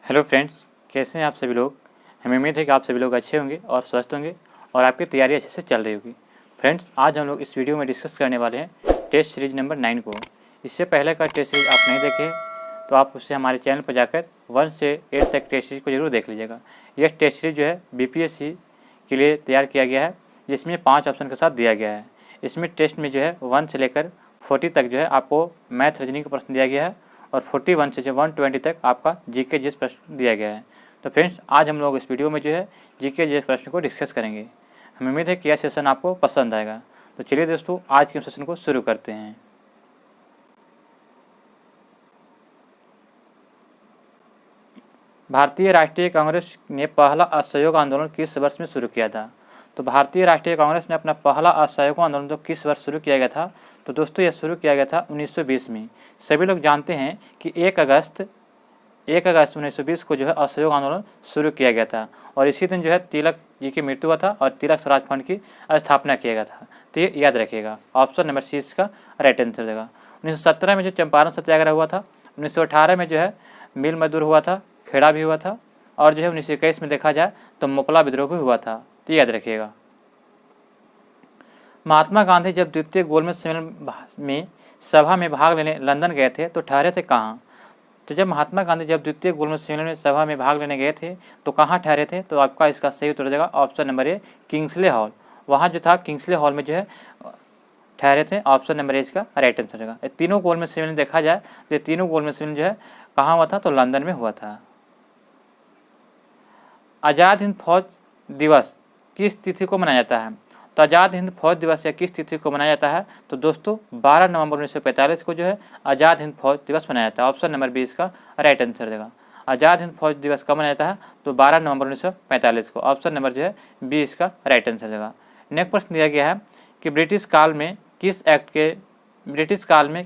Hello friends, कैसे हैं आप सभी लोग। हमें उम्मीद है कि आप सभी लोग अच्छे होंगे और स्वस्थ होंगे और आपकी तैयारी अच्छे से चल रही होगी। फ्रेंड्स, आज हम लोग इस वीडियो में डिस्कस करने वाले हैं टेस्ट सीरीज नंबर 9 को। इससे पहले का टेस्ट सीरीज आप नहीं देखे तो आप उससे हमारे चैनल पर जाकर 1 से 8 तक टेस्ट सीरीज को जरूर देख लीजिएगा। यह टेस्ट सीरीज जो है BPSC के लिए तैयार किया गया है, जिसमें 5 ऑप्शन के साथ दिया गया है। इसमें टेस्ट में जो है 1 से लेकर 40 तक जो है आपको मैथ रीजनिंग का प्रश्न दिया गया है और 41 से 120 तक आपका जीके जीएस प्रश्न दिया गया है। तो फ्रेंड्स, आज हम लोग इस वीडियो में जो है जीके जीएस प्रश्न को डिस्कस करेंगे। हमें उम्मीद है कि यह सेशन आपको पसंद आएगा। तो चलिए दोस्तों, आज के सेशन को शुरू करते हैं। भारतीय राष्ट्रीय कांग्रेस ने पहला असहयोग आंदोलन किस वर्ष में शुरू किया था। तो भारतीय राष्ट्रीय कांग्रेस ने अपना पहला असहयोग आंदोलन तो किस वर्ष शुरू किया गया था। तो दोस्तों, यह शुरू किया गया था 1920 में। सभी लोग जानते हैं कि 1 अगस्त 1920 को जो है असहयोग आंदोलन शुरू किया गया था और इसी दिन जो है तिलक जी की मृत्यु हुआ था और तिलक स्वराज फंड की स्थापना किया गया था। तो ये याद रखिएगा। ऑप्शन नंबर सी इसका राइट आंसर देगा। 1917 में जो चंपारण सत्याग्रह हुआ था, 1918 में जो है मिल मजदूर हुआ था, खेड़ा भी हुआ था और जो है 1921 में देखा जाए तो मोपला विद्रोह भी हुआ था। तो याद रखिएगा। महात्मा गांधी जब द्वितीय गोलमेज सम्मेलन में सभा में भाग लेने लंदन गए थे तो ठहरे थे कहाँ। तो जब महात्मा गांधी जब द्वितीय गोलमेज सम्मेलन में सभा में भाग लेने गए थे तो कहाँ ठहरे थे। तो आपका इसका सही उत्तर हो जाएगा option number A, Kingsley hall. वहाँ जो था किंग्सले हॉल में जो है ठहरे थे। ऑप्शन नंबर ए इसका राइट आंसर होगा। ये तीनों गोलमेज सम्मेलन देखा जाए तो ये तीनों गोलमेज सम्मेलन जो है कहाँ हुआ था, तो लंदन में हुआ था। आज़ाद हिंद फौज दिवस किस तिथि को मनाया जाता है। तो आज़ाद हिंद फौज दिवस या किस तिथि को मनाया जाता है। तो दोस्तों 12 नवंबर 1945 को जो है आज़ाद हिंद फौज दिवस मनाया जाता है। ऑप्शन नंबर बी इसका राइट आंसर देगा। आज़ाद हिंद फौज दिवस कब मनाया जाता है, तो 12 नवंबर 1945 को। ऑप्शन नंबर जो है बी इसका राइट आंसर देगा। नेक्स्ट प्रश्न दिया गया है कि ब्रिटिश काल में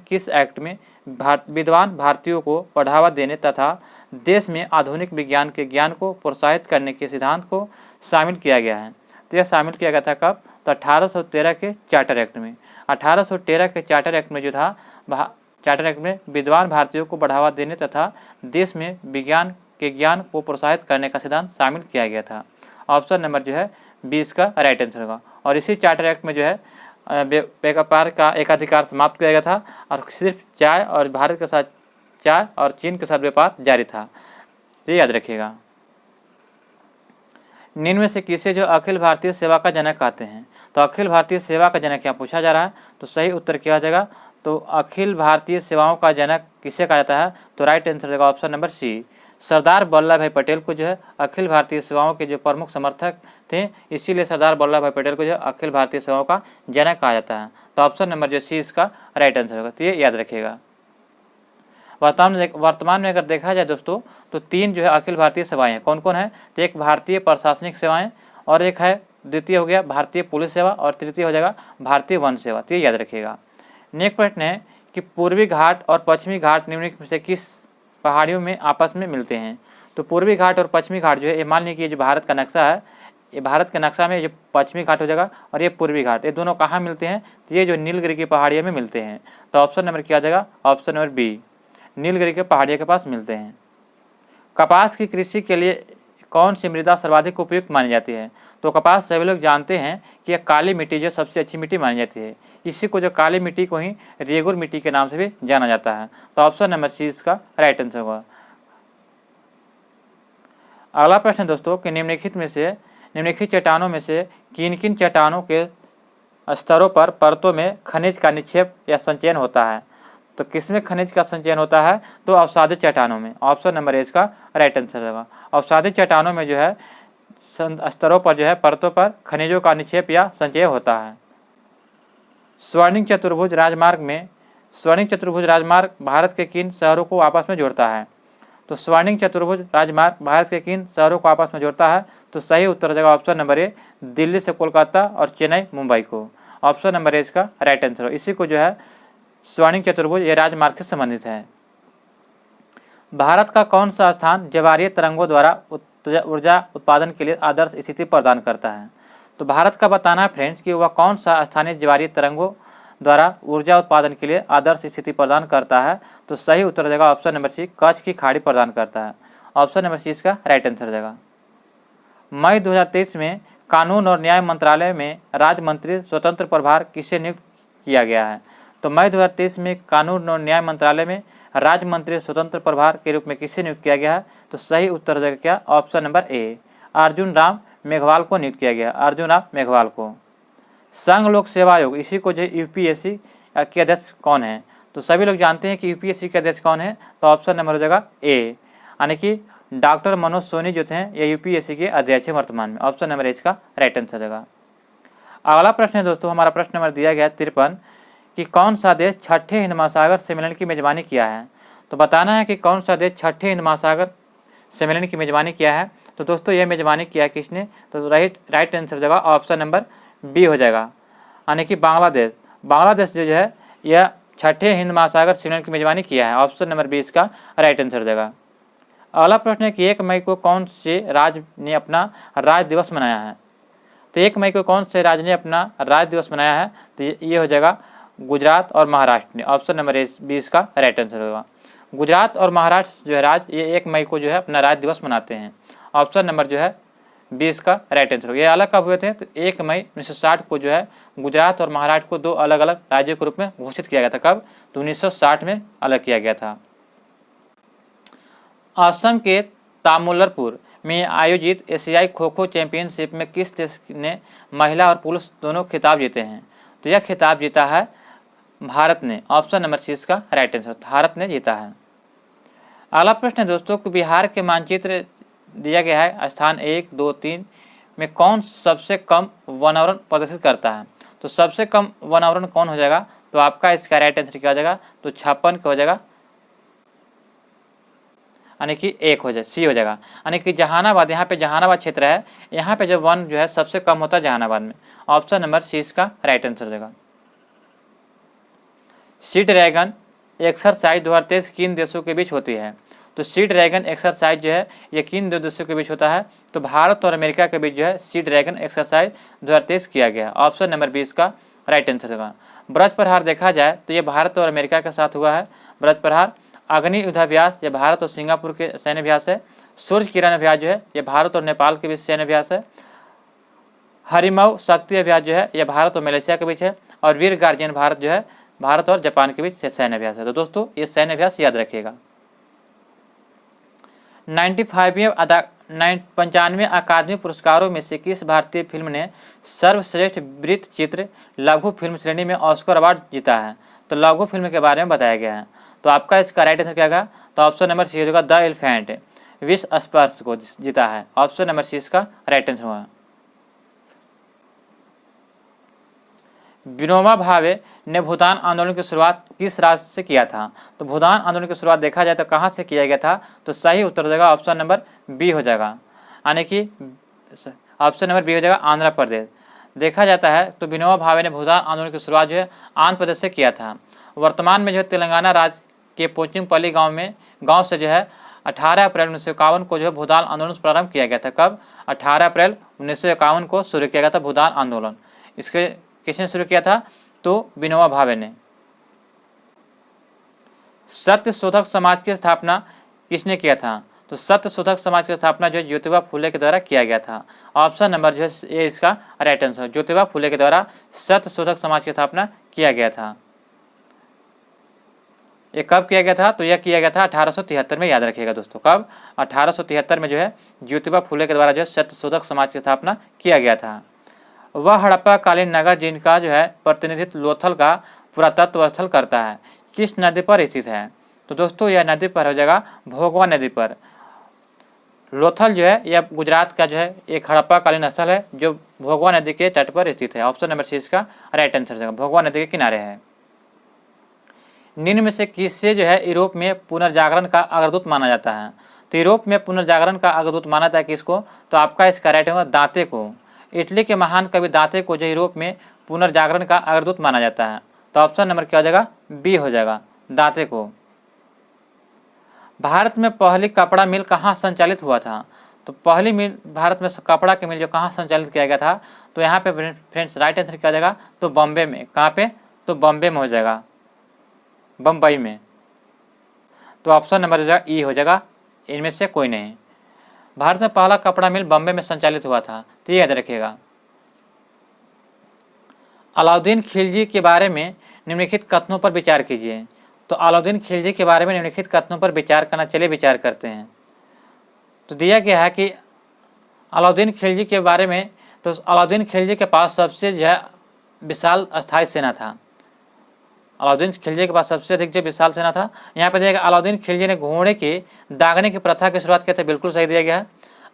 किस एक्ट में विद्वान भारतीयों को बढ़ावा देने तथा देश में आधुनिक विज्ञान के ज्ञान को प्रोत्साहित करने के सिद्धांत को शामिल किया गया है। तो यह शामिल किया गया था कब, तो 1813 के चार्टर एक्ट में। 1813 के चार्टर एक्ट में जो था, चार्टर एक्ट में विद्वान भारतीयों को बढ़ावा देने तथा देश में विज्ञान के ज्ञान को प्रोत्साहित करने का सिद्धांत शामिल किया गया था। ऑप्शन नंबर जो है 20 का राइट आंसर होगा। और इसी चार्टर एक्ट में जो है व्यापार का एकाधिकार समाप्त किया गया था और सिर्फ चाय और भारत के साथ चाय और चीन के साथ व्यापार जारी था। ये याद रखिएगा। निम्न में से किसे जो अखिल भारतीय सेवा का जनक कहते हैं। तो अखिल भारतीय सेवा का जनक क्या पूछा जा रहा है, तो सही उत्तर क्या हो जाएगा, तो अखिल भारतीय सेवाओं का जनक किसे कहा जाता है। तो राइट आंसर देगा option number C, Sardar Vallabh भाई पटेल को जो है अखिल भारतीय सेवाओं के जो प्रमुख समर्थक थे, इसीलिए सरदार वल्लभ भाई पटेल को जो अखिल भारतीय सेवाओं का जनक कहा जाता है। तो ऑप्शन नंबर जो सी इसका राइट आंसर होगा। तो ये याद रखिएगा। वर्तमान में अगर देखा जाए दोस्तों, तो 3 जो है अखिल भारतीय सेवाएं हैं। कौन कौन है, तो एक भारतीय प्रशासनिक सेवाएं और एक है, द्वितीय हो गया भारतीय पुलिस सेवा और तृतीय हो जाएगा भारतीय वन सेवा। तो ये याद रखिएगा। नेक्स्ट प्रश्न है कि पूर्वी घाट और पश्चिमी घाट निम्नलिखित में से किस पहाड़ियों में आपस में मिलते हैं। तो पूर्वी घाट और पश्चिमी घाट जो है, ये मान लीजिए कि ये जो भारत का नक्शा है, ये भारत के नक्शा में ये पश्चिमी घाट हो जाएगा और ये पूर्वी घाट, ये दोनों कहाँ मिलते हैं, तो ये जो नीलगिरी की पहाड़ियों में मिलते हैं। तो ऑप्शन नंबर क्या आ जाएगा, ऑप्शन नंबर बी, नीलगिरी के पहाड़ियों के पास मिलते हैं। कपास की कृषि के लिए कौन सी मृदा सर्वाधिक उपयुक्त मानी जाती है। तो कपास सभी लोग जानते हैं कि यह काली मिट्टी जो सबसे अच्छी मिट्टी मानी जाती है। इसी को जो काली मिट्टी को ही रेगुर मिट्टी के नाम से भी जाना जाता है। तो ऑप्शन नंबर सी इसका राइट आंसर होगा। अगला प्रश्न दोस्तों कि निम्नलिखित चट्टानों में से किन किन चट्टानों के स्तरों पर परतों में खनिज का निक्षेप या संचयन होता है। तो किसमें खनिज का संचयन होता है, तो अवसादित चट्टानों में। ऑप्शन नंबर ए इसका राइट आंसर होगा। अवसादित चट्टानों में जो है स्तरों पर जो है परतों पर खनिजों का निक्षेप या संचय होता है। स्वर्णिम चतुर्भुज राजमार्ग भारत के किन शहरों को आपस में जोड़ता है। तो स्वर्णिम चतुर्भुज राजमार्ग भारत के किन शहरों को आपस में जोड़ता है। तो सही उत्तर हो जाएगा ऑप्शन नंबर ए, दिल्ली से कोलकाता और चेन्नई मुंबई को। ऑप्शन नंबर ए इसका राइट आंसर हो। इसी को जो है स्वर्णिम चतुर्भुज ये राजमार्ग से संबंधित है। भारत का कौन सा स्थान ज्वारीय तरंगों द्वारा ऊर्जा उत्पादन के लिए आदर्श स्थिति प्रदान करता है। तो भारत का बताना है फ्रेंड्स कि वह कौन सा स्थानीय ज्वारीय तरंगों द्वारा ऊर्जा उत्पादन के लिए आदर्श स्थिति प्रदान करता है। तो सही उत्तर देगा ऑप्शन नंबर सी, कच्छ की खाड़ी प्रदान करता है। ऑप्शन नंबर सी इसका राइट आंसर हो जाएगा। मई 2023 में कानून और न्याय मंत्रालय में राज्य मंत्री स्वतंत्र प्रभार किसे नियुक्त किया गया है? तो मई 2023 में कानून और न्याय मंत्रालय में राज्य मंत्री स्वतंत्र प्रभार के रूप में किसे नियुक्त किया गया है? तो सही उत्तर हो जाएगा क्या? Option number A, Arjun Ram Meghwal को नियुक्त किया गया, अर्जुन राम मेघवाल को। संघ लोक सेवा आयोग, इसी को जो यूपीएससी के अध्यक्ष कौन है? तो सभी लोग जानते हैं कि यूपीएससी के अध्यक्ष कौन है, तो ऑप्शन नंबर हो जाएगा ए, यानी कि डॉक्टर मनोज सोनी जो थे ये यूपीएससी के अध्यक्ष हैं वर्तमान में। ऑप्शन नंबर ए इसका राइट आंसर हो जाएगा। अगला प्रश्न है दोस्तों, हमारा प्रश्न नंबर दिया गया 53 कि कौन सा देश छठे हिंद महासागर सम्मेलन की मेजबानी किया है? तो बताना है कि कौन सा देश छठे हिंद महासागर सम्मेलन की मेजबानी किया है। तो दोस्तों ये मेजबानी किया है किसने? तो राइट आंसर हो जाएगा ऑप्शन नंबर बी हो जाएगा, यानी कि बांग्लादेश। बांग्लादेश जो है यह छठे हिंद महासागर सम्मेलन की मेजबानी किया है। ऑप्शन नंबर बी इसका राइट आंसर हो जाएगा। अगला प्रश्न है कि 1 मई को कौन से राज्य ने अपना राज्य दिवस मनाया है? तो 1 मई को कौन से राज्य ने अपना राज्य दिवस मनाया है? तो ये हो जाएगा गुजरात और महाराष्ट्र ने। ऑप्शन नंबर बी इसका राइट आंसर होगा। गुजरात और महाराष्ट्र जो है राज्य, ये 1 मई को जो है अपना राज्य दिवस मनाते हैं। ऑप्शन नंबर जो है बी इसका राइट आंसर होगा। ये अलग कब हुए थे? तो 1 मई 1960 को जो है गुजरात और महाराष्ट्र को 2 अलग अलग राज्यों के रूप में घोषित किया गया था। कब? तो 1960 में अलग किया गया था। असम के तामुलरपुर में आयोजित एशियाई खो खो चैंपियनशिप में किस देश ने महिला और पुरुष दोनों खिताब जीते हैं? तो यह खिताब जीता है भारत ने। ऑप्शन नंबर सी इसका राइट आंसर, भारत ने जीता है। अगला प्रश्न है दोस्तों कि बिहार के मानचित्र दिया गया है स्थान 1, 2, 3 में कौन सबसे कम वनावरण प्रदर्शित करता है? तो सबसे कम वनावरण कौन हो जाएगा? तो आपका इसका राइट आंसर क्या हो जाएगा? तो 56 का हो जाएगा, यानी कि 1 हो जाए, सी हो जाएगा। यानी कि जहानाबाद, यहाँ पे जहानाबाद क्षेत्र है, यहाँ पे जो वन जो है सबसे कम होता है जहानाबाद में। ऑप्शन नंबर सी इसका राइट आंसर हो जाएगा। सी ड्रैगन एक्सरसाइज 2023 किन देशों के बीच होती है? तो सी ड्रैगन एक्सरसाइज जो है ये किन 2 देशों के बीच होता है? तो भारत और अमेरिका के बीच जो है सी ड्रैगन एक्सरसाइज 2023 किया गया। ऑप्शन नंबर बी इसका राइट आंसर होगा। ब्रज प्रहार देखा जाए तो ये भारत और अमेरिका के साथ हुआ है ब्रज प्रहार। अग्नि युद्धाभ्यास ये भारत और सिंगापुर के सैन्य अभ्यास है। सूर्य किरण अभ्यास जो है ये भारत और नेपाल के बीच सैन्य अभ्यास है। हरिमऊ शक्ति अभ्यास जो है ये भारत और मलेशिया के बीच है। और वीर गार्जियन भारत जो है भारत और जापान के बीच सैन्य अभ्यास है। तो दोस्तों ये सैन्य अभ्यास याद रखिएगा। 95वें अकादमी पुरस्कारों में से किस भारतीय फिल्म ने सर्वश्रेष्ठ वृत्त चित्र लघु फिल्म श्रेणी में ऑस्कर अवार्ड जीता है? तो लघु फिल्म के बारे में बताया गया है। तो आपका इसका राइट आंसर क्या होगा? तो ऑप्शन नंबर सी होगा, द एलिफेंट विश्व स्पर्श को जीता है। ऑप्शन नंबर सी इसका राइट आंसर होगा। विनोबा भावे ने भूदान आंदोलन की शुरुआत किस राज्य से किया था? तो भूदान आंदोलन की शुरुआत देखा जाए तो कहाँ से किया गया था? तो सही उत्तर हो जाएगा ऑप्शन नंबर बी हो जाएगा, यानी कि ऑप्शन नंबर बी हो जाएगा आंध्र प्रदेश। देखा जाता है तो विनोबा भावे ने भूदान आंदोलन की शुरुआत जो है आंध्र प्रदेश से किया था। वर्तमान में जो तेलंगाना राज्य के पोचिंगपल्ली गाँव से जो है 18 अप्रैल 1951 को जो है भूदान आंदोलन प्रारंभ किया गया था। कब? 18 अप्रैल 1951 को शुरू किया गया था भूदान आंदोलन। इसके किसने शुरू किया था? तो विनोबा भावे ने। सत्य शोधक समाज की स्थापना किसने किया था? तो सत्य शोधक समाज की स्थापना जो ज्योतिबा फुले के द्वारा किया गया था। ऑप्शन नंबर जो है ये इसका राइट आंसर, ज्योतिबा फुले के द्वारा सत्य शोधक समाज की स्थापना किया गया था। ये कब किया गया था? तो यह किया गया था 1873 में, याद रखिएगा दोस्तों। कब? 1873 में जो है ज्योतिबा फुले के द्वारा जो है सत्य शोधक समाज की स्थापना किया गया था। वह हड़प्पा कालीन नगर जिनका जो है प्रतिनिधित्व लोथल का पुरातत्व स्थल करता है किस नदी पर स्थित है? तो दोस्तों यह नदी पर हो जाएगा भोगवा नदी पर। लोथल जो है यह गुजरात का जो है एक हड़प्पा कालीन स्थल है जो भोगवा नदी के तट पर स्थित है। ऑप्शन नंबर सी इसका राइट आंसर हो जाएगा, भोगवा नदी के किनारे है। निम्न में से किससे जो है यूरोप में पुनर्जागरण का अग्रदूत माना जाता है? तो यूरोप में पुनर्जागरण का अग्रदूत माना जाता है किसको? तो आपका इसका राइट होगा दांते को। इटली के महान कवि दांते को जो यूरोप में पुनर्जागरण का अग्रदूत माना जाता है। तो ऑप्शन नंबर क्या हो जाएगा? बी हो जाएगा, दांते को। भारत में पहली कपड़ा मिल कहाँ संचालित हुआ था? तो पहली मिल भारत में कपड़ा की मिल जो कहाँ संचालित किया गया था? तो यहाँ पे फ्रेंड्स राइट आंसर क्या हो जाएगा? तो बॉम्बे में। कहाँ पे? तो बॉम्बे में हो जाएगा, बम्बई में। तो ऑप्शन नंबर हो जाएगा ई हो जाएगा, इनमें से कोई नहीं। भारत में पहला कपड़ा मिल बॉम्बे में संचालित हुआ था, तो ये याद रखिएगा। अलाउद्दीन खिलजी के बारे में निम्नलिखित कथनों पर विचार कीजिए। तो अलाउद्दीन खिलजी के बारे में निम्नलिखित कथनों पर विचार करना, चलिए विचार करते हैं। तो दिया गया है कि अलाउद्दीन खिलजी के बारे में, तो अलाउद्दीन खिलजी के पास सबसे जो है विशाल अस्थायी सेना था। अलाउद्दीन खिलजी के पास सबसे अधिक जो विशाल सेना था। यहाँ पे दिया गया अलाउद्दीन खिलजी ने घोड़े के दागने की प्रथा की शुरुआत की थी, बिल्कुल सही दिया गया है।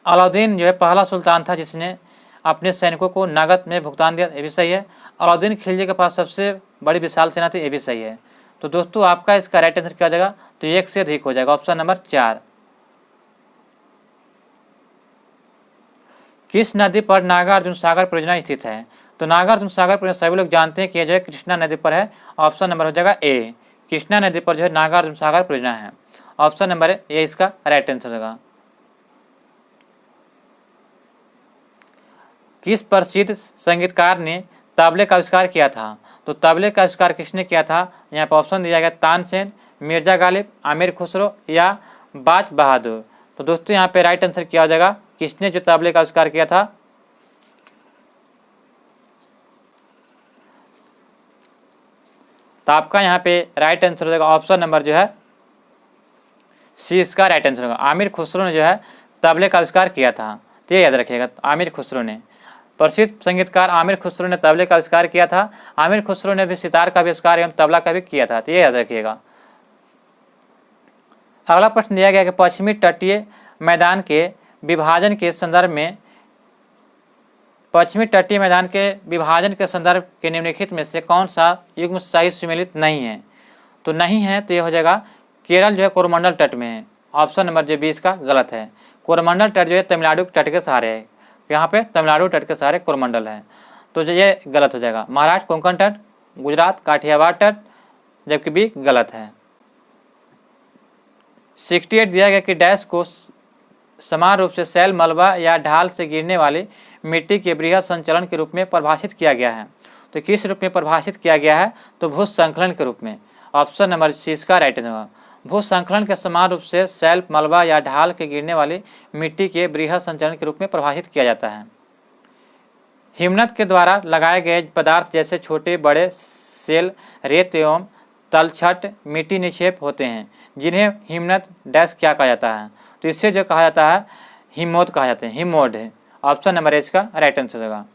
अलाउद्दीन जो है पहला सुल्तान था जिसने अपने सैनिकों को नगद में भुगतान दिया, ये भी सही है। अलाउद्दीन खिलजी के पास सबसे बड़ी विशाल सेना थी, ये भी सही है। तो दोस्तों आपका इसका राइट आंसर क्या हो जाएगा, तो एक से अधिक हो जाएगा, ऑप्शन नंबर 4। किस नदी पर नागार्जुन सागर परियोजना स्थित है? तो नागार्जुन सागर परियोजना सभी लोग जानते हैं कि जो है कृष्णा नदी पर है, ऑप्शन नंबर हो जाएगा ए। कृष्णा नदी पर जो है नागार्जुन सागर परियोजना है, ऑप्शन नंबर ए इसका राइट आंसर होगा। किस प्रसिद्ध संगीतकार ने तबले का आविष्कार किया था? तो तबले का आविष्कार किसने किया था? यहाँ पर ऑप्शन दिया गया तानसेन, मिर्जा गालिब, आमिर खुसरो या बाज बहादुर। तो दोस्तों यहाँ पे राइट आंसर क्या हो जाएगा, किसने जो तबले का आविष्कार किया था? तो आपका यहाँ पे राइट आंसर हो जाएगा ऑप्शन नंबर जो है सी इसका राइट आंसर होगा। आमिर खुसरो ने जो है तबले का आविष्कार किया था, तो ये याद रखिएगा, आमिर खुसरो ने। प्रसिद्ध संगीतकार आमिर खुसरो ने तबले का आविष्कार किया था। आमिर खुसरो ने भी सितार का भी आविष्कार एवं तबला का भी किया था, तो ये याद रखिएगा। अगला प्रश्न दिया गया कि पश्चिमी तटीय मैदान के विभाजन के संदर्भ में, पश्चिमी तटीय मैदान के विभाजन के संदर्भ के निम्नलिखित में से कौन सा युग्म सही सुमेलित नहीं है? तो नहीं है तो ये हो जाएगा केरल जो है कोरोमंडल तट में है, ऑप्शन नंबर जो 20 का गलत है। कोरोमंडल तट जो है तमिलनाडु तट के सहारे है, यहाँ पे तमिलनाडु तट के सहारे कोरोमंडल है, तो जो ये गलत हो जाएगा। महाराष्ट्र कोंकण तट, गुजरात काठियावाड़ तट, जबकि बी गलत है। 68 दिया गया कि डैश को समान रूप से सैल, मलबा या ढाल से गिरने वाली मिट्टी के बृहद संचलन के रूप में परिभाषित किया गया है। तो किस रूप में परिभाषित किया गया है? तो भू संकलन के रूप में, ऑप्शन नंबर सी इसका राइट आंसर होगा। भू संकलन के समान रूप से सैल, मलबा या ढाल के गिरने वाली मिट्टी के बृहद संचलन के रूप में परिभाषित किया जाता है। हिमनद के द्वारा लगाए गए पदार्थ जैसे छोटे बड़े सेल, रेत एवं तलछट मिट्टी निक्षेप होते हैं, जिन्हें हिमनद डैश क्या कहा जाता है? तो इससे जो कहा जाता है हिमोद कहा जाता है, हिमोड है, ऑप्शन नंबर ए इसका राइट आंसर होगा।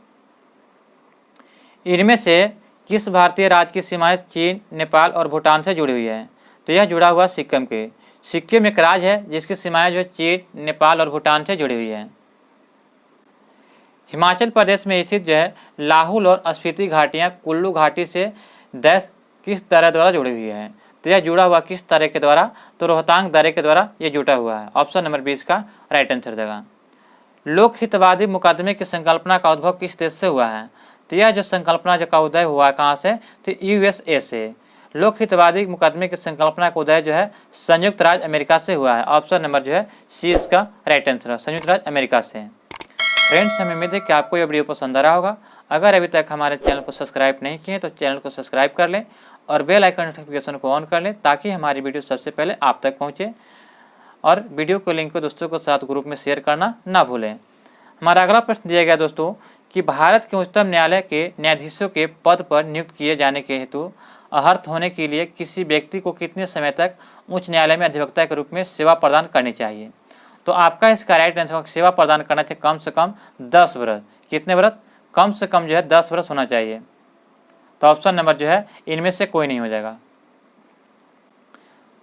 इनमें से किस भारतीय राज्य की सीमाएं चीन, नेपाल और भूटान से जुड़ी हुई है? तो यह जुड़ा हुआ सिक्किम के। सिक्किम एक राज्य है जिसकी सीमाएं जो चीन, नेपाल और भूटान से जुड़ी हुई है। हिमाचल प्रदेश में स्थित जो है लाहुल और स्पीति घाटियां कुल्लू घाटी से किस तरह द्वारा जुड़ी हुई है? तो यह जुड़ा हुआ किस तरह के द्वारा? तो रोहतांग दर्रे के द्वारा ये जुटा हुआ है, ऑप्शन नंबर 20 का राइट आंसर देगा। लोकहितवादी मुकदमे की संकल्पना का उद्भव किस देश से हुआ है? तो यह जो संकल्पना जो का उदय हुआ कहाँ से? तो यूएसए से। लोकहितवादी मुकदमे की संकल्पना का उदय जो है संयुक्त राज्य अमेरिका से हुआ है, ऑप्शन नंबर जो है सी इसका राइट आंसर है, संयुक्त राज्य अमेरिका से। फ्रेंड्स हमें उम्मीद है कि आपको यह वीडियो पसंद आ रहा होगा। अगर अभी तक हमारे चैनल को सब्सक्राइब नहीं किए तो चैनल को सब्सक्राइब कर लें और बेल आइकन नोटिफिकेशन को ऑन कर लें ताकि हमारी वीडियो सबसे पहले आप तक पहुंचे। और वीडियो को लिंक को दोस्तों के साथ ग्रुप में शेयर करना ना भूलें। हमारा अगला प्रश्न दिया गया दोस्तों कि भारत के उच्चतम न्यायालय के न्यायाधीशों के पद पर नियुक्त किए जाने के हेतु अर्हत होने के लिए किसी व्यक्ति को कितने समय तक उच्च न्यायालय में अधिवक्ता के रूप में सेवा प्रदान करनी चाहिए? तो आपका इसका राइट आंसर सेवा प्रदान करना चाहिए कम से कम 10 वर्ष। कितने वर्ष? कम से कम जो है 10 वर्ष होना चाहिए। तो ऑप्शन नंबर जो है इनमें से कोई नहीं हो जाएगा।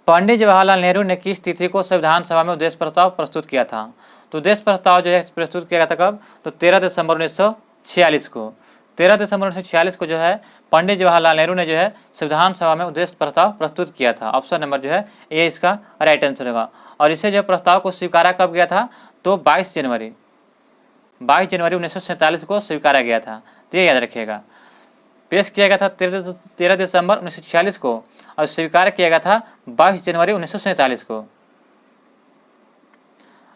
पंडित जवाहरलाल नेहरू ने किस तिथि को संविधान सभा में उद्देश्य प्रस्ताव प्रस्तुत किया था? तो उद्देश्य प्रस्ताव जो है प्रस्तुत किया गया था कब? तो 13 दिसंबर 1946 को। 13 दिसंबर 1946 को जो है पंडित जवाहरलाल नेहरू ने जो है संविधान सभा में उद्देश्य प्रस्ताव प्रस्तुत किया था, ऑप्शन नंबर जो है ये इसका राइट आंसर होगा। और इसे जो प्रस्ताव को स्वीकारा कब गया था? तो 22 जनवरी 1947 को स्वीकारा गया था, तो ये याद रखिएगा। पेश किया गया था 13 दिसंबर 1946 को और स्वीकार किया गया था 22 जनवरी 1947 को।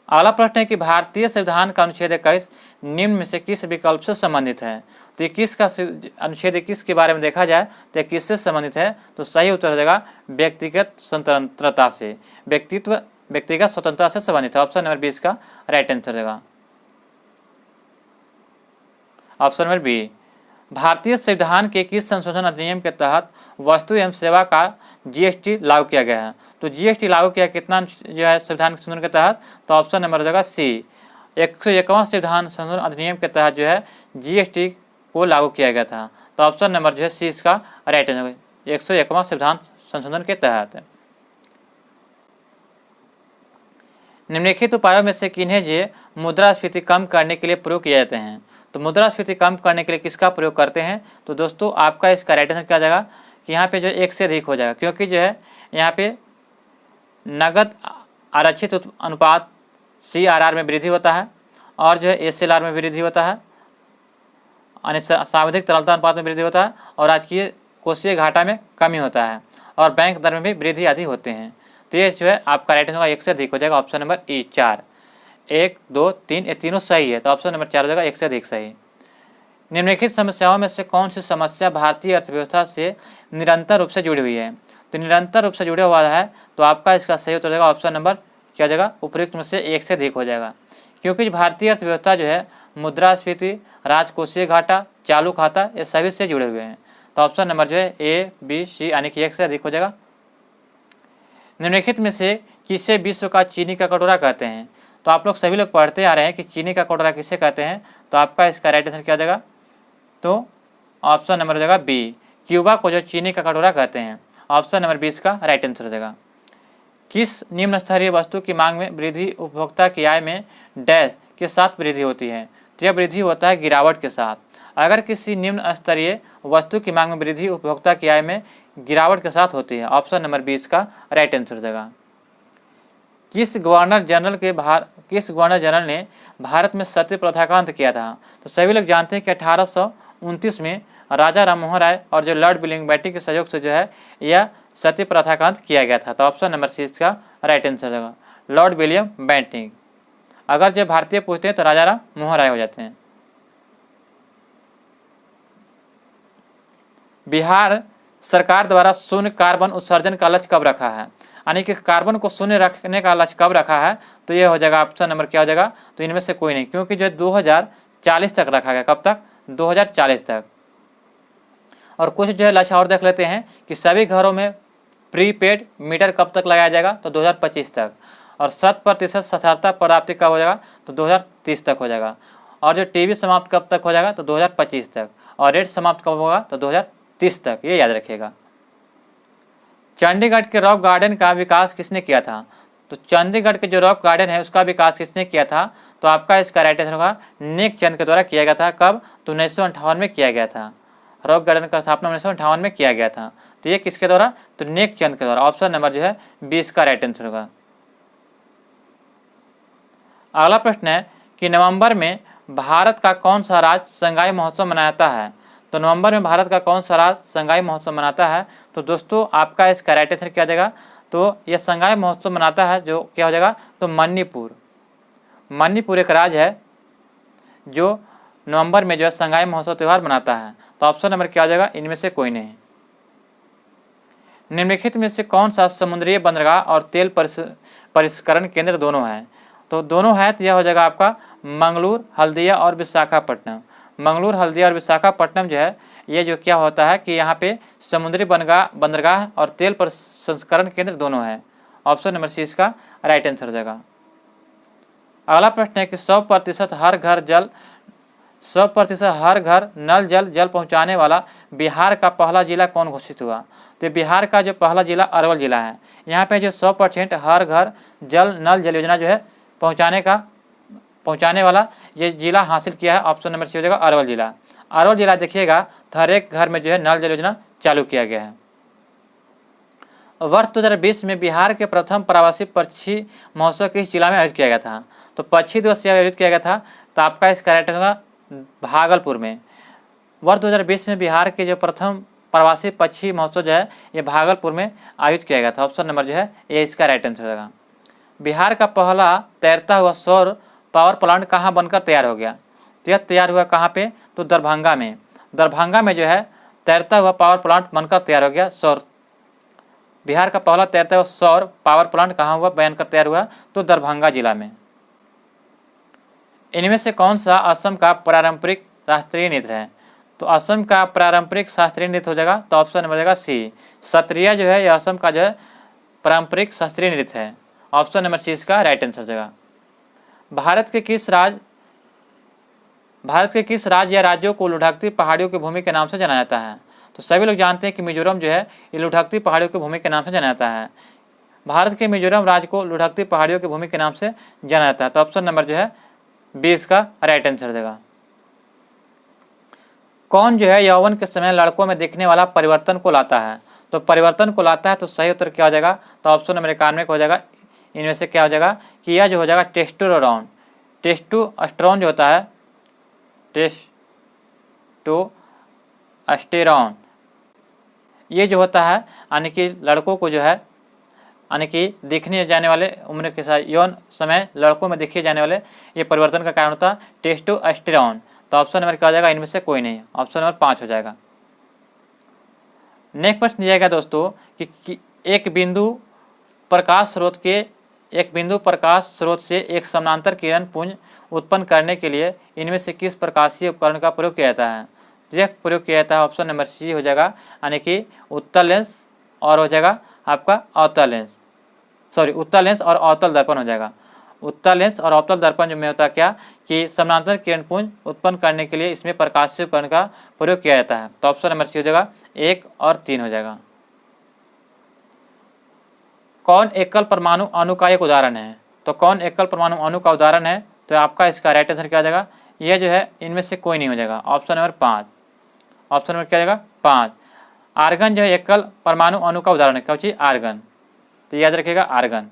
अगला प्रश्न है कि भारतीय संविधान का अनुच्छेद 21 निम्न में से किस विकल्प से संबंधित है? तो 21 का अनुच्छेद 21 के बारे में देखा जाए तो 21 से संबंधित है, तो सही उत्तर हो जाएगा व्यक्तिगत स्वतंत्रता से। व्यक्तित्व व्यक्तिगत स्वतंत्रता से संबंधित है। ऑप्शन नंबर 20 का राइट आंसर होगा ऑप्शन नंबर बी। भारतीय संविधान के किस संशोधन अधिनियम के तहत वस्तु एवं सेवा का जीएसटी लागू किया गया है? तो जीएसटी लागू किया कितना जो है संविधान संशोधन के तहत? तो ऑप्शन नंबर हो जाएगा सी, 101वां संविधान संशोधन अधिनियम के तहत जो है जीएसटी को लागू किया गया था। तो ऑप्शन नंबर जो है सी इसका राइट आंसर, 101वां संविधान संशोधन के तहत। निम्नलिखित उपायों में से किन्हें जो मुद्रास्फीति कम करने के लिए प्रयोग किए जाते हैं? तो मुद्रास्फीति कम करने के लिए किसका प्रयोग करते हैं? तो दोस्तों आपका इसका राइट आंसर क्या जाएगा कि यहाँ पे जो एक से अधिक हो जाएगा, क्योंकि जो है यहाँ पे नगद आरक्षित अनुपात CRR में वृद्धि होता है और जो है SLR में वृद्धि होता है, यानी सावधिक तरलता अनुपात में वृद्धि होता है और राजकीय कोषीय घाटा में कमी होता है और बैंक दर में भी वृद्धि आदि होते हैं। तो ये जो है आपका राइट आंसर होगा एक से अधिक हो जाएगा ऑप्शन नंबर ई 4। 1, 2, 3 ये तीनों सही है, तो ऑप्शन नंबर 4 हो जाएगा एक से अधिक सही। निम्नलिखित समस्याओं में से कौन सी समस्या भारतीय अर्थव्यवस्था से निरंतर रूप से जुड़ी हुई है? तो निरंतर रूप से जुड़ा हुआ है, तो आपका इसका सही उत्तर हो जाएगा ऑप्शन नंबर क्या हो जाएगा उपयुक्त में से एक से अधिक हो जाएगा, क्योंकि भारतीय अर्थव्यवस्था जो है मुद्रास्फीति, राजकोषीय घाटा, चालू खाता ये सभी से जुड़े हुए हैं। तो ऑप्शन नंबर जो है ए, बी, सी यानी कि एक से अधिक हो जाएगा। निम्नलिखित में से किसे विश्व का चीनी का कटोरा कहते हैं? तो आप लोग सभी लोग पढ़ते आ रहे हैं कि चीनी का कटोरा किसे कहते हैं, तो आपका इसका राइट आंसर क्या हो जाएगा? तो ऑप्शन नंबर हो जाएगा बी, क्यूबा को जो चीनी का कटोरा कहते हैं। ऑप्शन नंबर 20 का राइट आंसर हो जाएगा। किस निम्न स्तरीय वस्तु की मांग में वृद्धि उपभोक्ता की आय में डैश के साथ वृद्धि होती है? तो यह वृद्धि होता है गिरावट के साथ। अगर किसी निम्न स्तरीय वस्तु की मांग में वृद्धि उपभोक्ता की आय में गिरावट के साथ होती है, ऑप्शन नंबर 20 का राइट आंसर हो जाएगा। किस गवर्नर जनरल ने भारत में सती प्रथा का अंत किया था? तो सभी लोग जानते हैं कि 1829 में राजा राममोहन राय और जो लॉर्ड विलियम बेंटिंक के सहयोग से जो है यह सती प्रथा का अंत किया गया था। तो ऑप्शन नंबर 6 का राइट आंसर होगा लॉर्ड विलियम बेंटिंक। अगर जो भारतीय पूछते हैं तो राजा राममोहन राय हो जाते हैं। बिहार सरकार द्वारा शून्य कार्बन उत्सर्जन का लक्ष्य कब रखा है? यानी कि कार्बन को शून्य रखने का लक्ष्य कब रखा है? तो ये हो जाएगा ऑप्शन नंबर क्या हो जाएगा? तो इनमें से कोई नहीं, क्योंकि जो है 2040 तक रखा गया। कब तक? 2040 तक। और कुछ जो है लक्ष्य और देख लेते हैं कि सभी घरों में प्रीपेड मीटर कब तक लगाया जाएगा? तो 2025 तक। और 100% साक्षरता प्राप्ति कब हो जाएगा? तो 2030 तक हो जाएगा। और जो टीबी समाप्त कब तक हो जाएगा? तो 2025 तक। और रेड समाप्त कब होगा? तो 2030 तक। ये याद रखिएगा। चंडीगढ़ के रॉक गार्डन का विकास किसने किया था? तो चंडीगढ़ के जो रॉक गार्डन है उसका विकास किसने किया था? तो आपका इसका राइट आंसर होगा नेक चंद के द्वारा किया गया था। कब? तो 1958 में किया गया था। रॉक गार्डन का स्थापना 1958 में किया गया था। तो ये किसके द्वारा? तो नेक चंद के द्वारा। ऑप्शन नंबर जो है 20 का राइट आंसर होगा। अगला प्रश्न है कि नवंबर में भारत का कौन सा राज्य संगाई महोत्सव मनाता है? तो नवंबर में भारत का कौन सा राज्य संगाई महोत्सव मनाता है? तो दोस्तों आपका इसका राइट आंसर क्या हो जाएगा? तो यह संगाई महोत्सव मनाता है जो क्या हो जाएगा? तो मणिपुर। मणिपुर एक राज्य है जो नवंबर में जो है संगाई महोत्सव त्यौहार मनाता है। तो ऑप्शन नंबर क्या हो जाएगा? इनमें से कोई नहीं। निम्नलिखित में से कौन सा समुद्रीय बंदरगाह और तेल परिष्करण केंद्र दोनों है? तो दोनों है, तो यह हो जाएगा आपका मंगलूर, हल्दिया और विशाखापट्टनम। मंगलूर, हल्दिया और विशाखापट्टनम जो है ये जो क्या होता है कि यहाँ पे समुद्री बंदरगाह और तेल प्रसंस्करण केंद्र दोनों है। ऑप्शन नंबर 6 का राइट आंसर हो जाएगा। अगला प्रश्न है कि 100% हर घर नल जल पहुँचाने वाला बिहार का पहला जिला कौन घोषित हुआ? तो बिहार का जो पहला जिला अरवल जिला है। यहाँ पे जो 100% हर घर नल जल योजना जो है पहुँचाने वाला ये जिला हासिल किया है। ऑप्शन नंबर सी हो जाएगा अरवल जिला। अरवल जिला देखिएगा तो हर एक घर में जो है नल जल योजना चालू किया गया है। वर्ष 2020 में बिहार के प्रथम प्रवासी पक्षी महोत्सव किस जिला में आयोजित किया गया था? तो पक्षी दिवस आयोजित किया गया था। तो आपका इसका राइट होगा भागलपुर में। वर्ष 2020 में बिहार के जो प्रथम प्रवासी पक्षी महोत्सव जो है ये भागलपुर में आयोजित किया गया था। ऑप्शन नंबर जो है ये इसका राइट आंसर होगा। बिहार का पहला तैरता हुआ सौर पावर प्लांट कहाँ बनकर तैयार हो गया? तो यह तैयार हुआ कहाँ पे? तो दरभंगा में। दरभंगा में जो है तैरता हुआ पावर प्लांट बनकर तैयार हो गया सौर बिहार का पहला तैरता हुआ सौर पावर प्लांट कहाँ हुआ, बनकर तैयार हुआ, तो दरभंगा जिला में। इनमें से कौन सा असम का पारंपरिक शास्त्रीय नृत्य है, तो असम का पारंपरिक शास्त्रीय नृत्य हो जाएगा, तो ऑप्शन नंबर जाएगा सी, सत्रिया जो है यह असम का जो है पारंपरिक शास्त्रीय नृत्य है। ऑप्शन नंबर सी इसका राइट आंसर जाएगा। भारत के किस राज्य या राज्यों को लुढ़कती पहाड़ियों की भूमि के नाम से जाना जाता है, तो सभी लोग जानते हैं कि मिजोरम जो है ये लुढ़कती पहाड़ियों की भूमि के नाम से जाना जाता है। भारत के मिजोरम राज्य को लुढ़कती पहाड़ियों की भूमि के नाम से जाना जाता है, तो ऑप्शन नंबर जो है बी इसका राइट आंसर देगा। कौन जो है यौवन के समय लड़कों में दिखने वाला परिवर्तन को लाता है, तो परिवर्तन को लाता है, तो सही उत्तर क्या हो जाएगा, तो ऑप्शन नंबर 91 हो जाएगा। इनमें से क्या हो जाएगा कि यह जो हो जाएगा टेस्टोस्टेरोन, टेस्टोस्टेरोन जो होता है, टेस्टोस्टेरोन ये जो होता है यानी कि लड़कों को जो है यानी कि दिखने जाने वाले उम्र के साथ यौन समय लड़कों में दिखे जाने वाले ये परिवर्तन का कारण होता है टेस्टोस्टेरोन, तो ऑप्शन नंबर क्या हो जाएगा, इनमें से कोई नहीं, ऑप्शन नंबर 5 हो जाएगा। नेक्स्ट प्रश्न दिया गया दोस्तों कि एक बिंदु प्रकाश स्रोत से एक समानांतर किरण पुंज उत्पन्न करने के लिए इनमें से किस प्रकाशीय उपकरण का प्रयोग किया जाता है, यह प्रयोग किया जाता है, ऑप्शन नंबर सी हो जाएगा, यानी कि उत्तल लेंस और हो जाएगा आपका अवतल लेंस, उत्तल लेंस और अवतल दर्पण हो जाएगा। उत्तल लेंस और अवतल दर्पण में होता है क्या कि समानांतर किरण पुंज उत्पन्न करने के लिए इसमें प्रकाशीय उपकरण का प्रयोग किया जाता है, तो ऑप्शन नंबर सी हो जाएगा 1 और 3 हो जाएगा। कौन एकल परमाणु अणु का एक उदाहरण है, तो कौन एकल परमाणु अणु का उदाहरण है, तो आपका इसका राइट आंसर क्या हो जाएगा, यह जो है इनमें से कोई नहीं हो जाएगा, ऑप्शन नंबर 5, ऑप्शन नंबर क्या हो जाएगा 5। आर्गन जो है एकल परमाणु अणु का उदाहरण है, क्या चीज आर्गन, तो याद रखिएगा आर्गन।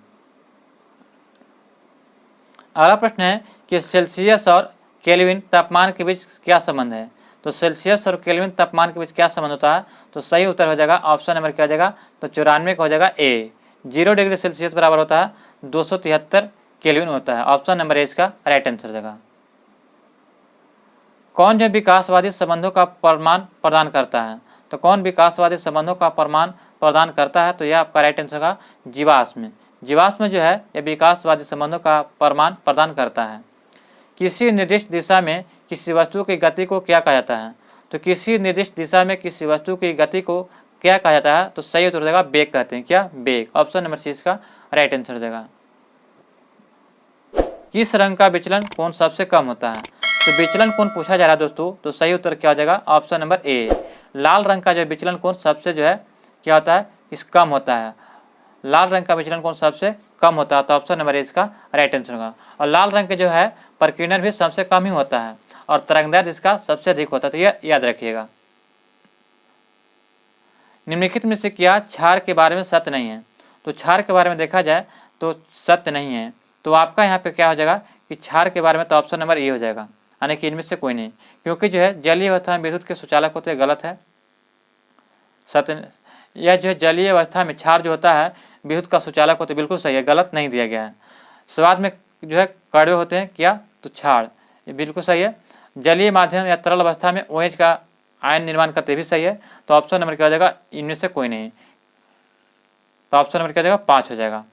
अगला प्रश्न है कि सेल्सियस और केल्विन तापमान के बीच क्या संबंध है, तो सेल्सियस और केल्विन तापमान के बीच क्या संबंध होता है, तो सही उत्तर हो जाएगा ऑप्शन नंबर क्या हो जाएगा, तो 94 का हो जाएगा ए। 0 डिग्री सेल्सियस बराबर होता है 273 केल्विन होता है, ऑप्शन नंबर ए इसका राइट आंसर हो जाएगा। कौन जो विकासवादी संबंधों का प्रमाण प्रदान करता है, तो कौन विकासवादी संबंधों का प्रमाण प्रदान करता है, तो यह आपका राइट आंसर होगा जीवाश्म। जीवाश्म जो है यह विकासवादी संबंधों का प्रमाण प्रदान करता है। किसी निर्दिष्ट दिशा में किसी वस्तु की गति को क्या कहा जाता है, तो किसी निर्दिष्ट दिशा में किसी वस्तु की गति को क्या कहा जाता है, तो सही उत्तर हो जाएगा वेग कहते हैं, क्या वेग, ऑप्शन नंबर सी इसका राइट आंसर हो जाएगा। किस रंग का विचलन कोण सबसे कम होता है, तो विचलन कोण पूछा जा रहा है दोस्तों, तो सही उत्तर क्या हो जाएगा, ऑप्शन नंबर ए। लाल रंग का जो विचलन कोण सबसे जो है क्या होता है, इस कम होता है, लाल रंग का विचलन कोण सबसे कम होता है, तो ऑप्शन नंबर ए इसका राइट आंसर होगा। और लाल रंग के जो है प्रकीर्णन भी सबसे कम ही होता है और तरंगदैर्घ्य इसका सबसे अधिक होता है, तो यह याद रखिएगा। निम्नलिखित में से क्या क्षार के बारे में सत्य नहीं है, तो क्षार के बारे में देखा जाए तो सत्य नहीं है, तो आपका यहाँ पे क्या हो जाएगा कि क्षार के बारे में, तो ऑप्शन नंबर ए हो जाएगा, यानी कि इनमें से कोई नहीं, क्योंकि जो है जलीय अवस्था में विद्युत के सुचालक होते हैं, गलत है। सत्य, यह जो है जलीय अवस्था में क्षार जो होता है विद्युत का सुचालक होता है, बिल्कुल सही है, गलत नहीं दिया गया है। स्वाद में जो है कड़वे होते हैं क्या, तो क्षार, ये बिल्कुल सही है। जलीय माध्यम या तरल अवस्था में OH का आयन निर्माण करते भी सही है, तो ऑप्शन नंबर क्या हो जाएगा, इनमें से कोई नहीं, तो ऑप्शन नंबर क्या हो जाएगा 5 हो जाएगा।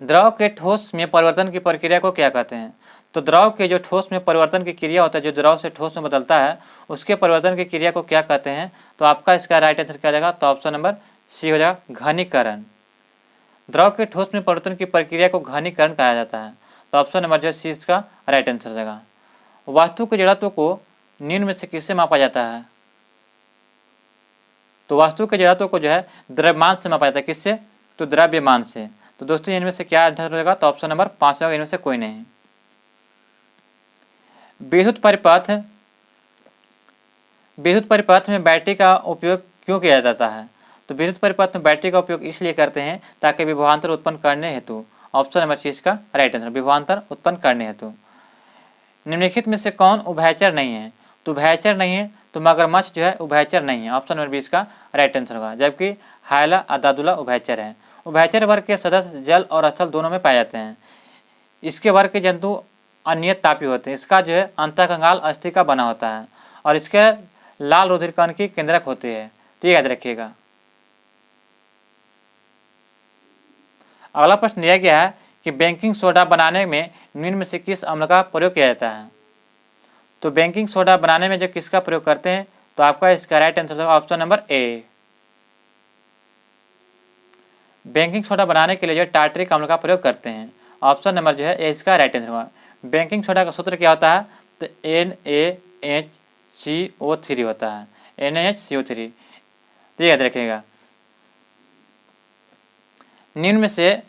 द्रव के ठोस में परिवर्तन की प्रक्रिया को क्या कहते हैं, तो द्रव के जो ठोस में परिवर्तन की क्रिया होता है, जो द्रव से ठोस में बदलता है उसके परिवर्तन की क्रिया को क्या कहते हैं, तो आपका इसका राइट आंसर क्या हो जाएगा, तो ऑप्शन नंबर सी हो जाएगा घनीकरण। द्रव के ठोस में परिवर्तन की प्रक्रिया को घनीकरण कहा जाता है, तो ऑप्शन नंबर जो है सी इसका राइट आंसर हो जाएगा। वास्तु के जड़त्व को निम्न में से किससे मापा जाता है, तो वास्तु के जड़त्व को जो है द्रव्यमान से मापा जाता है, किससे, तो द्रव्यमान से। तो दोस्तों इनमें से क्या आंसर हो जाएगा, तो ऑप्शन नंबर 5 होगा, इनमें से कोई नहीं। विद्युत परिपथ में बैटरी का उपयोग क्यों किया जाता है, तो विद्युत परिपथ में बैटरी का उपयोग इसलिए करते हैं ताकि विभवांतर उत्पन्न करने हेतु, ऑप्शन नंबर सी इसका राइट आंसर, विभवांतर उत्पन्न करने हेतु। निम्नलिखित में से कौन उभयचर नहीं है, तो उभयचर नहीं है, तो मगरमच्छ जो है उभयचर नहीं है, ऑप्शन नंबर बी इसका राइट आंसर होगा, जबकि हायला और दादुला उभयचर है। उभयचर वर्ग के सदस्य जल और स्थल दोनों में पाए जाते हैं। इसके वर्ग के जंतु अनियत तापी होते हैं, इसका जो है अंतःकंगाल अस्थि का बना होता है और इसके लाल रुधिर कण की केंद्रक होती है, तो याद रखिएगा। अगला प्रश्न दिया गया है कि बेकिंग सोडा बनाने में निम्न में से किस अम्ल का प्रयोग किया जाता है। तो बेकिंग सोडा बनाने में जो किसका प्रयोग करते हैं, तो आपका इसका राइट आंसर होगा option number A. Baking soda बनाने के लिए जो टार्टरिक अम्ल का प्रयोग करते हैं, ऑप्शन नंबर जो है ए इसका राइट आंसर होगा। बेकिंग सोडा का सूत्र क्या होता है, तो NaHCO3 होता है, NaHCO3, तो याद रखिएगा। निम्न में से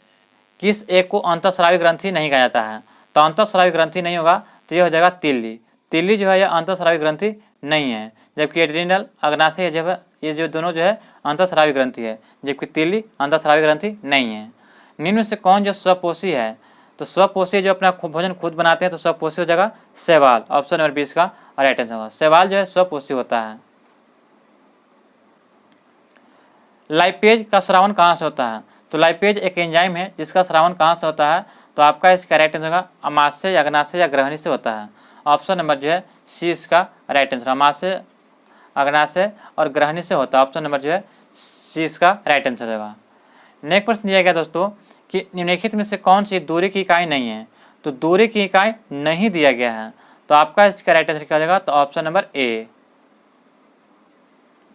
किस एक को अंतःस्रावी ग्रंथि नहीं कहा जाता है, तो अंतःस्रावी ग्रंथि नहीं होगा तो ये हो जाएगा तिल्ली। तिल्ली जो है यह अंतःस्रावी ग्रंथि नहीं है, जबकि एड्रिनल अग्नाशय जब ये जो दोनों जो है अंतःस्रावी ग्रंथि है, जबकि तिल्ली अंतःस्रावी ग्रंथि नहीं है। निम्न में से कौन जो स्वपोषी है, तो स्वपोषी जो अपना भोजन खुद बनाते हैं तो स्वपोषी हो जाएगा शैवाल, ऑप्शन नंबर 20 का राइट आंसर होगा। शैवाल जो है स्वपोषी होता है। लाइपेज का स्रावन कहाँ से होता है, तो लाइपेज एक एंजाइम है जिसका स्रावन कहाँ से होता है, तो आपका इसका राइट आंसर होगा अमाशय, अग्नाशय या ग्रहणी से होता है, ऑप्शन नंबर जो है सी इसका राइट आंसर। अमाशय, अग्नाशय और ग्रहणी से होता है, ऑप्शन नंबर जो है सी इसका राइट आंसर होगा। नेक्स्ट प्रश्न दिया गया दोस्तों कि निम्नलिखित में से कौन सी दूरी की इकाई नहीं है, तो दूरी की इकाई नहीं दिया गया है, तो आपका इसका राइट आंसर क्या हो जाएगा, तो option number A.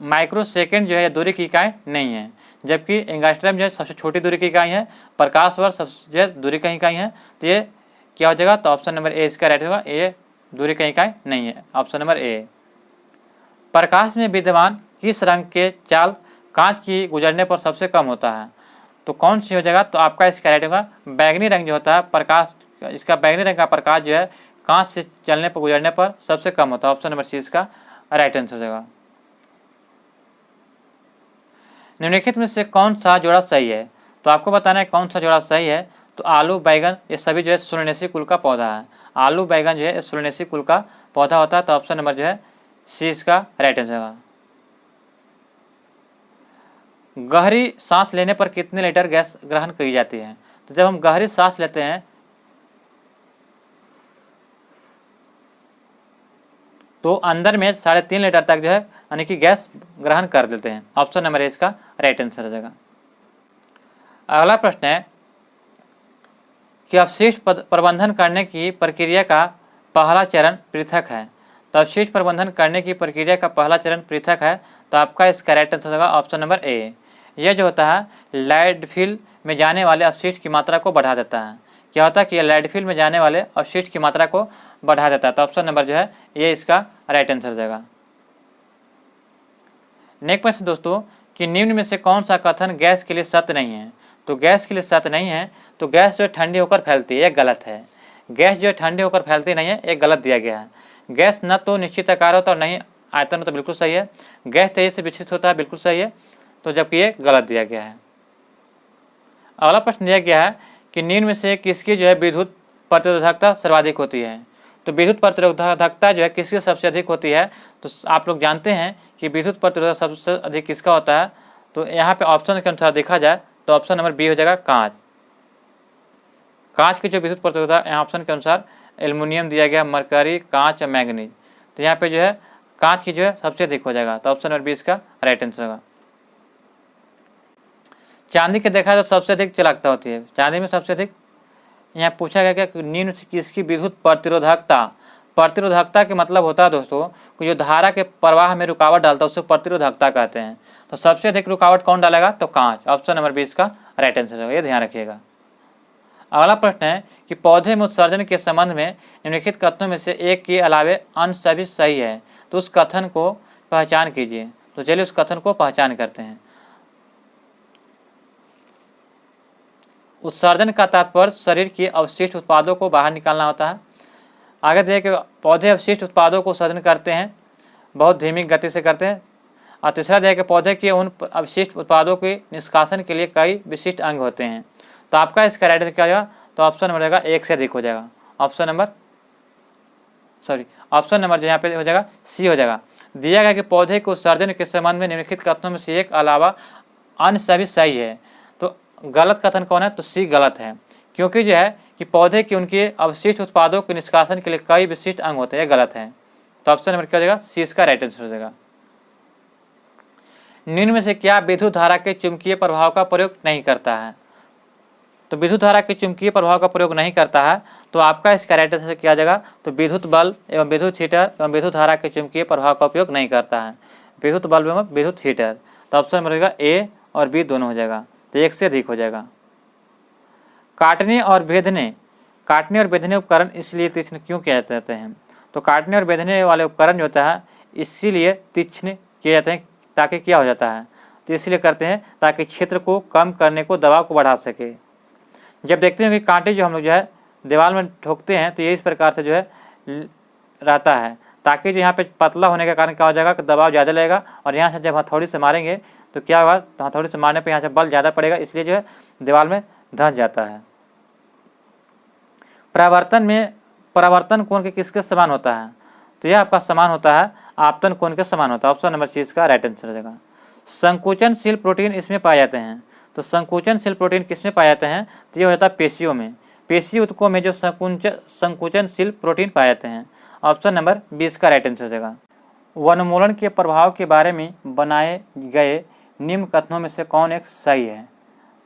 Micro second जो है दूरी की इकाई नहीं है, जबकि एंगास्ट्रम जो है सबसे छोटी दूरी की इकाई है, प्रकाश वर्ष सबसे जो है दूरी की इकाई है, तो ये क्या हो जाएगा, तो ऑप्शन नंबर ए इसका राइट होगा। ए दूरी की इकाई नहीं है, ऑप्शन नंबर ए। प्रकाश में विद्यमान किस रंग के चाल कांच की गुजरने पर सबसे कम होता है, तो कौन सी हो जाएगा, तो आपका इसका राइट होगा बैगनी रंग जो होता है प्रकाश, इसका बैगनी रंग का प्रकाश जो है कांच से चलने पर गुजरने पर सबसे कम होता है, ऑप्शन नंबर सी इसका राइट आंसर हो जाएगा। निम्नलिखित में से कौन सा जोड़ा सही है, तो आपको बताना है कौन सा जोड़ा सही है, तो आलू बैगन ये सभी जो है सोलनेसी कुल का पौधा है। आलू बैगन जो है सोलनेसी कुल का पौधा होता है, तो ऑप्शन नंबर जो है सी इसका राइट आंसर होगा। गहरी सांस लेने पर कितने लीटर गैस ग्रहण की जाती है, तो जब हम गहरी सांस लेते हैं तो अंदर में 3.5 लीटर तक जो है यानी कि गैस ग्रहण कर देते हैं, ऑप्शन नंबर ए इसका राइट आंसर हो जाएगा। अगला प्रश्न है कि अपशिष्ट प्रबंधन करने की प्रक्रिया का पहला चरण पृथक है, तो अपशिष्ट प्रबंधन करने की प्रक्रिया का पहला चरण पृथक है, तो आपका इसका राइट आंसर होगा ऑप्शन नंबर ए। यह जो होता है लैंडफिल में जाने वाले अपशिष्ट की मात्रा को बढ़ा देता है। क्या होता है कि यह लैंडफिल में जाने वाले अपशिष्ट की मात्रा को बढ़ा देता है, तो ऑप्शन नंबर जो है ये इसका राइट आंसर हो जाएगा। नेक्स्ट प्रश्न दोस्तों कि निम्न में से कौन सा कथन गैस के लिए सत्य नहीं है, तो गैस के लिए सत्य नहीं है, तो गैस जो है ठंडी होकर फैलती है, ये गलत है। गैस जो है ठंडी होकर फैलती नहीं है, ये गलत दिया गया है। गैस न तो निश्चित आकार होता और नहीं आयतन में, तो बिल्कुल सही है। गैस तेजी से विकसित होता है, बिल्कुल सही है, तो जबकि ये गलत दिया गया है। अगला प्रश्न दिया गया है कि निम्न में से किसकी जो है विद्युत प्रतिरोधकता सर्वाधिक होती है, तो विद्युत प्रतिरोधकता जो है किसकी सबसे अधिक होती है, तो आप लोग जानते हैं कि विद्युत प्रतिरोधक सबसे अधिक किसका होता है, तो यहाँ पे ऑप्शन के अनुसार देखा जाए तो ऑप्शन नंबर बी हो जाएगा कांच। कांच की जो विद्युत प्रतिरोधकता यहाँ ऑप्शन के अनुसार एल्युमिनियम दिया गया, मरकरी, कांच और मैंगनीज, तो यहाँ पे जो है कांच की जो है सबसे अधिक हो जाएगा, तो ऑप्शन नंबर बी इसका राइट आंसर होगा। चांदी के देखा तो सबसे अधिक चालकता होती है, चांदी में सबसे अधिक यहाँ पूछा गया कि निम्न से किसकी विद्युत प्रतिरोधकता, प्रतिरोधकता के मतलब होता है दोस्तों कि जो धारा के प्रवाह में रुकावट डालता है उसको प्रतिरोधकता कहते हैं, तो सबसे अधिक रुकावट कौन डालेगा, तो कांच, ऑप्शन नंबर 20 का राइट आंसर होगा, ये ध्यान रखिएगा। अगला प्रश्न है कि पौधे में उत्सर्जन के संबंध में निम्नलिखित कथनों में से एक के अलावे अन्य सभी सही है, तो उस कथन को पहचान कीजिए। तो चलिए उस कथन को पहचान करते हैं। उत्सर्जन का तात्पर्य शरीर के अवशिष्ट उत्पादों को बाहर निकालना होता है। आगे देखिए कि पौधे अवशिष्ट उत्पादों को उत्सर्जन करते हैं, बहुत धीमी गति से करते हैं। और तीसरा देखिए कि पौधे के उन अवशिष्ट उत्पादों के निष्कासन के लिए कई विशिष्ट अंग होते हैं, तो आपका इसका राइट आंसर क्या होगा, तो ऑप्शन नंबर रहेगा एक से अधिक हो जाएगा, ऑप्शन नंबर जो यहाँ पे हो जाएगा सी हो जाएगा। दिया गया कि पौधे के उत्सर्जन के संबंध में निम्नलिखित कथनों में से एक अलावा अन्य सभी सही है, तो गलत कथन कौन है, तो सी गलत है, क्योंकि जो है कि पौधे के उनके अवशिष्ट उत्पादों के निष्कासन के लिए कई विशिष्ट अंग होते हैं, गलत है, तो ऑप्शन नंबर क्या हो जाएगा, सी इसका राइट आंसर हो जाएगा। निम्न में से क्या विद्युत धारा के चुंबकीय प्रभाव का प्रयोग नहीं करता है, तो विद्युत धारा के चुंबकीय प्रभाव का प्रयोग नहीं करता है, तो आपका इसका राइट आंसर क्या आ जाएगा, तो विद्युत बल्ब एवं विद्युत हीटर एवं विद्युत धारा के चुंबकीय प्रभाव का उपयोग नहीं करता है, विद्युत बल्ब एवं विद्युत हीटर। तो ऑप्शन में रहेगा ए और बी दोनों हो जाएगा, तो एक से अधिक हो जाएगा। काटने और बेधने उपकरण इसलिए तीक्ष्ण क्यों किए जाते हैं, तो काटने और बेधने वाले उपकरण जो होता है इसीलिए तीक्ष्ण किए जाते हैं, ताकि क्या हो जाता है, तो इसलिए करते हैं ताकि क्षेत्र को कम करने को, दबाव को बढ़ा सके। जब देखते हैं कि कांटे जो हम लोग जो है दीवार में ठोकते हैं तो ये इस प्रकार से जो है रहता है, ताकि जो यहाँ पे पतला होने के कारण क्या हो जाएगा कि दबाव ज़्यादा लगेगा, और यहाँ से जब हथौड़ी से मारेंगे तो क्या होगा, तो हथौड़ी से मारने पे यहाँ से बल ज़्यादा पड़ेगा, इसलिए जो है दीवार में धंस जाता है। परावर्तन कोण के किसके समान होता है, तो यह आपका समान होता है आपतन कोण के समान होता है। ऑप्शन नंबर सी इसका राइट आंसर हो जाएगा। संकुचनशील प्रोटीन इसमें पाए जाते हैं, तो संकुचनशील प्रोटीन किसमें पाए जाते हैं, तो ये हो जाता है पेशियों में। पेशीय ऊतकों में जो संकुचनशील प्रोटीन पाए जाते हैं। ऑप्शन नंबर 20 का राइट आंसर हो जाएगा। वनोन्मूलन के प्रभाव के बारे में बनाए गए निम्न कथनों में से कौन एक सही है,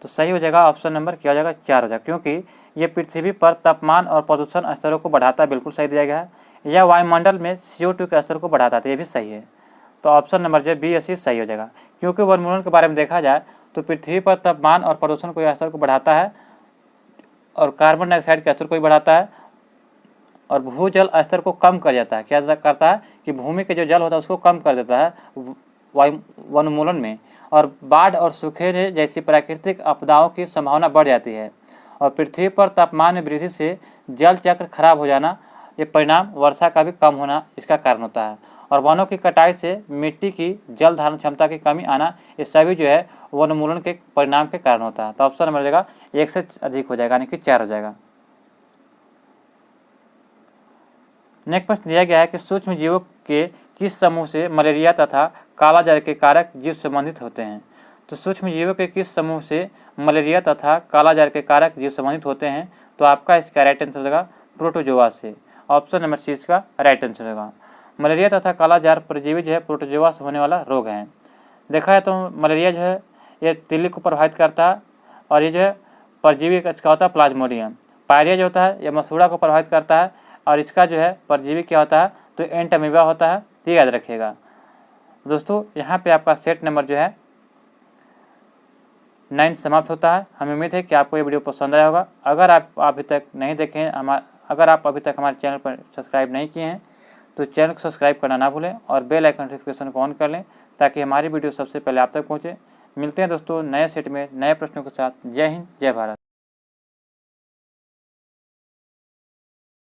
तो सही हो जाएगा ऑप्शन नंबर क्या हो जाएगा 4 हो जाएगा, क्योंकि ये पृथ्वी पर तापमान और प्रदूषण स्तरों को बढ़ाता है, बिल्कुल सही दिया गया है। यह वायुमंडल में CO2 के स्तर को बढ़ाता है, ये भी सही है, तो ऑप्शन नंबर जो बी एस सही हो जाएगा। क्योंकि वनोन्मूलन के बारे में देखा जाए तो पृथ्वी पर तापमान और प्रदूषण को स्तर को बढ़ाता है, और कार्बन डाइऑक्साइड के स्तर को भी बढ़ाता है, और भूजल स्तर को कम कर जाता है। क्या करता है कि भूमि के जो जल होता है उसको कम कर देता है वनोन्मूलन में, और बाढ़ और सूखे जैसी प्राकृतिक आपदाओं की संभावना बढ़ जाती है, और पृथ्वी पर तापमान में वृद्धि से जल चक्र खराब हो जाना, ये परिणाम वर्षा का भी कम होना इसका कारण होता है, और वनों की कटाई से मिट्टी की जल धारण क्षमता की कमी आना, ये सभी जो है वनोन्मूलन के परिणाम के कारण होता है। तो ऑप्शन नंबर जाएगा 1 से अधिक हो जाएगा, यानी कि 4 हो जाएगा। नेक्स्ट प्रश्न दिया गया है कि सूक्ष्म जीवों के किस समूह से मलेरिया तथा कालाजार के कारक जीव संबंधित होते हैं, तो सूक्ष्म जीवों के किस समूह से मलेरिया तथा कालाजार के कारक जीव संबंधित होते हैं, तो आपका इसका राइट आंसर होगा प्रोटोजोआ से। ऑप्शन नंबर सी इसका राइट आंसर होगा। मलेरिया तथा कालाजार परजीवी जो है प्रोटोजोआ से होने वाला रोग है। देखा है तो मलेरिया जो है ये तिल्ली को प्रभावित करता है, और ये जो है परजीवी इसका होता है प्लाज्मोडियम। पायरिया जो होता है ये मसूड़ा को प्रभावित करता है, और इसका जो है परजीवी क्या होता है, तो एंट अमीबा होता है, ये याद रखिएगा। दोस्तों यहाँ पे आपका सेट नंबर जो है 9 समाप्त होता है। हमें उम्मीद है कि आपको ये वीडियो पसंद आया होगा। अगर आप अभी तक नहीं देखे हैं अगर आप अभी तक हमारे चैनल पर सब्सक्राइब नहीं किए हैं तो चैनल को सब्सक्राइब करना ना भूलें, और बेल आइकन नोटिफिकेशन को ऑन कर लें, ताकि हमारी वीडियो सबसे पहले आप तक पहुँचे। मिलते हैं दोस्तों नए सेट में नए प्रश्नों के साथ। जय हिंद, जय भारत।